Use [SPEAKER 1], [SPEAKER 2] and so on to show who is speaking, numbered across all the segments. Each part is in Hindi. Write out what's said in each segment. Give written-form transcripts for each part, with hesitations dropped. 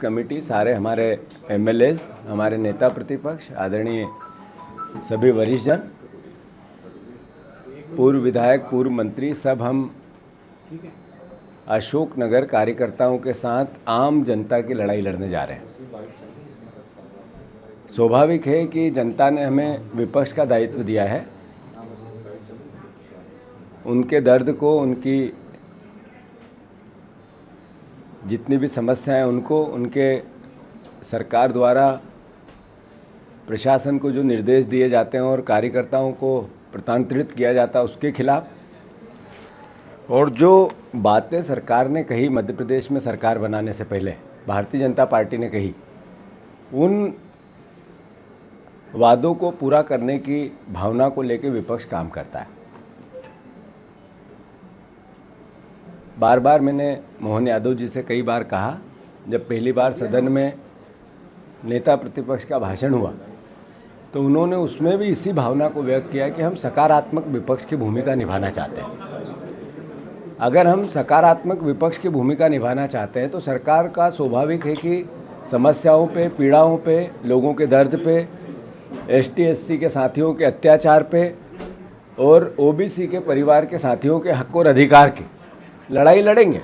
[SPEAKER 1] कमेटी, सारे हमारे एमएलएज, हमारे नेता प्रतिपक्ष, आदरणीय सभी वरिष्ठ जन, पूर्व विधायक, पूर्व मंत्री, सब हम अशोकनगर कार्यकर्ताओं के साथ आम जनता की लड़ाई लड़ने जा रहे हैं। स्वाभाविक है कि जनता ने हमें विपक्ष का दायित्व दिया है। उनके दर्द को, उनकी जितनी भी समस्याएं, उनको उनके सरकार द्वारा प्रशासन को जो निर्देश दिए जाते हैं और कार्यकर्ताओं को प्रताड़ित किया जाता है उसके खिलाफ, और जो बातें सरकार ने कही मध्य प्रदेश में सरकार बनाने से पहले भारतीय जनता पार्टी ने कही, उन वादों को पूरा करने की भावना को लेकर विपक्ष काम करता है। बार बार मैंने मोहन यादव जी से कई बार कहा, जब पहली बार सदन में नेता प्रतिपक्ष का भाषण हुआ तो उन्होंने उसमें भी इसी भावना को व्यक्त किया कि हम सकारात्मक विपक्ष की भूमिका निभाना चाहते हैं। अगर हम सकारात्मक विपक्ष की भूमिका निभाना चाहते हैं तो सरकार का स्वाभाविक है कि समस्याओं पे, पीड़ाओं पे, लोगों के दर्द पे, एसटी एससी के साथियों के अत्याचार पे और ओबीसी के परिवार के साथियों के हक और अधिकार की लड़ाई लड़ेंगे।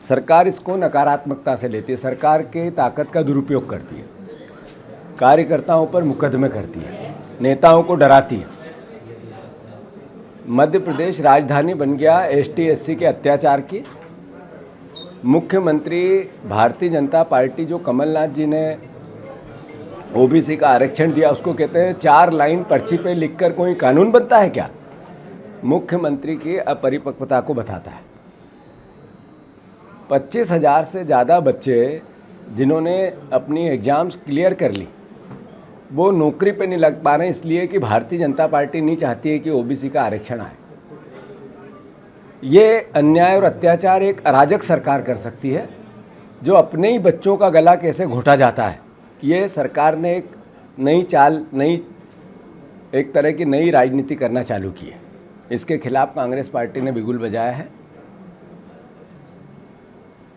[SPEAKER 1] सरकार इसको नकारात्मकता से लेती है, सरकार की ताकत का दुरुपयोग करती है, कार्यकर्ताओं पर मुकदमे करती है, नेताओं को डराती है। मध्य प्रदेश राजधानी बन गया एसटी एससी के अत्याचार की। मुख्यमंत्री भारतीय जनता पार्टी, जो कमलनाथ जी ने ओबीसी का आरक्षण दिया, उसको कहते हैं 4 लाइन पर्ची पे लिखकर कोई कानून बनता है क्या? मुख्यमंत्री की अपरिपक्वता को बताता है। 25,000 से ज़्यादा बच्चे जिन्होंने अपनी एग्ज़ाम्स क्लियर कर ली, वो नौकरी पे नहीं लग पा रहे हैं, इसलिए कि भारतीय जनता पार्टी नहीं चाहती है कि ओबीसी का आरक्षण आए। ये अन्याय और अत्याचार एक अराजक सरकार कर सकती है, जो अपने ही बच्चों का गला कैसे घोटा जाता है। ये सरकार ने एक नई चाल, एक तरह की नई राजनीति करना चालू की है। इसके खिलाफ कांग्रेस पार्टी ने बिगुल बजाया है।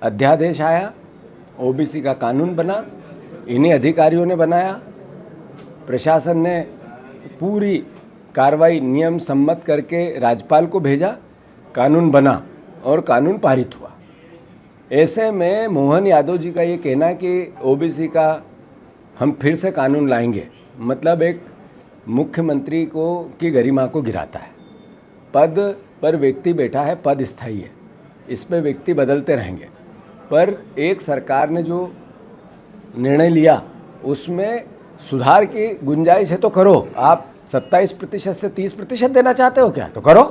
[SPEAKER 1] अध्यादेश आया, ओबीसी का कानून बना, इन्हीं अधिकारियों ने बनाया। प्रशासन ने पूरी कार्रवाई नियम सम्मत करके राज्यपाल को भेजा, कानून बना और कानून पारित हुआ। ऐसे में मोहन यादव जी का ये कहना कि ओबीसी का हम फिर से कानून लाएंगे, मतलब एक मुख्यमंत्री की गरिमा को गिराता है। पद पर व्यक्ति बैठा है, पद स्थायी है, इस पे व्यक्ति बदलते रहेंगे, पर एक सरकार ने जो निर्णय लिया उसमें सुधार की गुंजाइश है तो करो। आप 27% से 30% देना चाहते हो क्या, तो करो,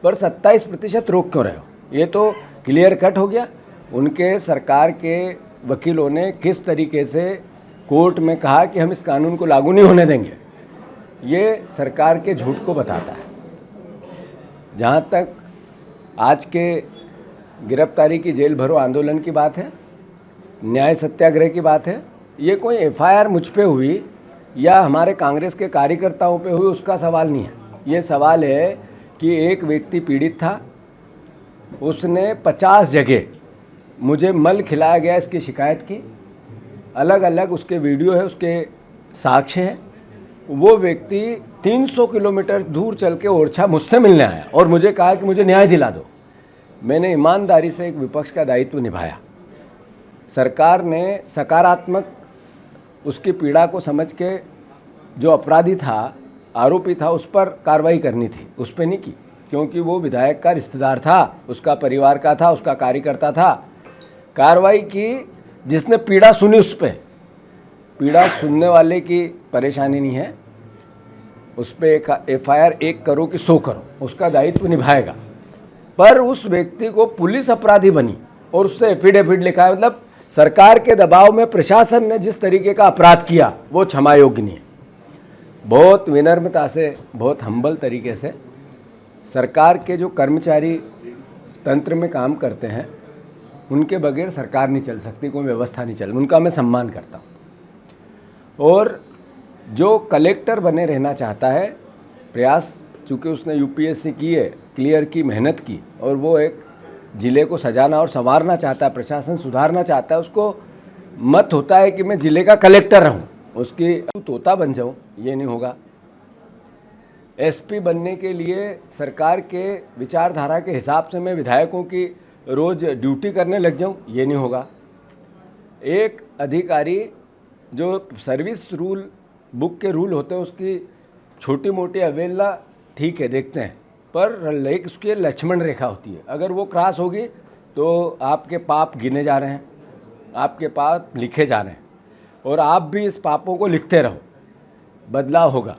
[SPEAKER 1] पर 27% रोक क्यों रहे हो? ये तो क्लियर कट हो गया। उनके सरकार के वकीलों ने किस तरीके से कोर्ट में कहा कि हम इस कानून को लागू नहीं होने देंगे, ये सरकार के झूठ को बताता है। जहाँ तक आज के गिरफ्तारी की, जेल भरो आंदोलन की बात है, न्याय सत्याग्रह की बात है, ये कोई एफआईआर मुझ पे हुई या हमारे कांग्रेस के कार्यकर्ताओं पे हुई उसका सवाल नहीं है। ये सवाल है कि एक व्यक्ति पीड़ित था, उसने 50 जगह मुझे मल खिलाया गया इसकी शिकायत की, अलग अलग उसके वीडियो है, उसके साक्ष्य हैं। वो व्यक्ति 300 किलोमीटर दूर चल के ओरछा मुझसे मिलने आया और मुझे कहा कि मुझे न्याय दिला दो। मैंने ईमानदारी से एक विपक्ष का दायित्व निभाया। सरकार ने सकारात्मक उसकी पीड़ा को समझ के जो अपराधी था, आरोपी था, उस पर कार्रवाई करनी थी, उस पर नहीं की, क्योंकि वो विधायक का रिश्तेदार था, उसका परिवार का था, उसका कार्यकर्ता था। कार्रवाई की जिसने पीड़ा सुनी उस पर। पीड़ा सुनने वाले की परेशानी नहीं है, उस पर एक एफआईआर 1 करो कि 100 करो, उसका दायित्व निभाएगा। पर उस व्यक्ति को पुलिस अपराधी बनी और उससे एफिडेविट लिखा है, मतलब सरकार के दबाव में प्रशासन ने जिस तरीके का अपराध किया वो क्षमा योग्य नहीं है। बहुत विनम्रता से, बहुत हम्बल तरीके से सरकार के जो कर्मचारी तंत्र में काम करते हैं, उनके बगैर सरकार नहीं चल सकती, कोई व्यवस्था नहीं चल, उनका मैं सम्मान करता हूँ। और जो कलेक्टर बने रहना चाहता है, प्रयास, चूँकि उसने यूपीएससी की है, क्लियर की, मेहनत की, और वो एक ज़िले को सजाना और संवारना चाहता है, प्रशासन सुधारना चाहता है, उसको मत होता है कि मैं जिले का कलेक्टर रहूं, उसकी तोता बन जाऊं, ये नहीं होगा। एसपी बनने के लिए सरकार के विचारधारा के हिसाब से मैं विधायकों की रोज ड्यूटी करने लग जाऊं, ये नहीं होगा। एक अधिकारी जो सर्विस रूल बुक के रूल होते हैं उसकी छोटी मोटी अवहेलना ठीक है, देखते हैं, पर एक उसकी लक्ष्मण रेखा होती है, अगर वो क्रॉस होगी तो आपके पाप गिने जा रहे हैं, आपके पाप लिखे जा रहे हैं, और आप भी इस पापों को लिखते रहो, बदलाव होगा।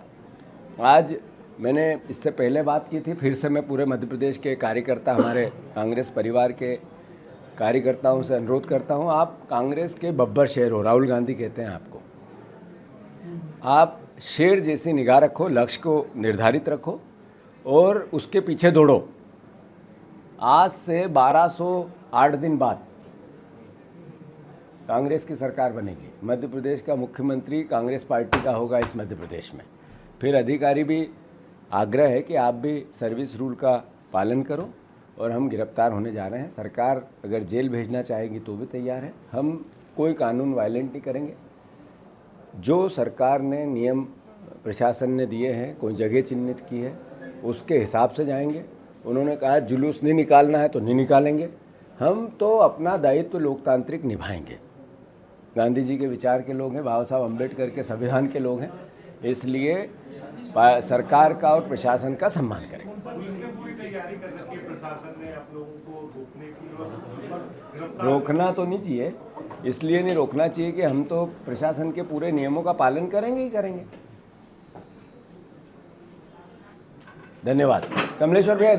[SPEAKER 1] आज मैंने इससे पहले बात की थी, फिर से मैं पूरे मध्य प्रदेश के कार्यकर्ता, हमारे कांग्रेस परिवार के कार्यकर्ताओं से अनुरोध करता हूं, आप कांग्रेस के बब्बर शेर हो, राहुल गांधी कहते हैं आपको। आप शेर जैसी निगाह रखो, लक्ष्य को निर्धारित रखो और उसके पीछे दौड़ो। आज से 1208 दिन बाद कांग्रेस की सरकार बनेगी, मध्य प्रदेश का मुख्यमंत्री कांग्रेस पार्टी का होगा इस मध्य प्रदेश में। फिर अधिकारी भी आग्रह है कि आप भी सर्विस रूल का पालन करो, और हम गिरफ्तार होने जा रहे हैं। सरकार अगर जेल भेजना चाहेगी तो भी तैयार है, हम कोई कानून वायलेंट नहीं करेंगे। जो सरकार ने नियम प्रशासन ने दिए हैं, कोई जगह चिन्हित की है, उसके हिसाब से जाएंगे। उन्होंने कहा जुलूस नहीं निकालना है तो नहीं निकालेंगे, हम तो अपना दायित्व लोकतांत्रिक निभाएंगे। गांधी जी के विचार के लोग हैं, बाबा साहब अम्बेडकर के संविधान के लोग हैं, इसलिए सरकार का और प्रशासन का सम्मान करें। रोकना तो नहीं चाहिए, इसलिए नहीं रोकना चाहिए कि हम तो प्रशासन के पूरे नियमों का पालन करेंगे ही करेंगे। धन्यवाद। कमलेश्वर भैया।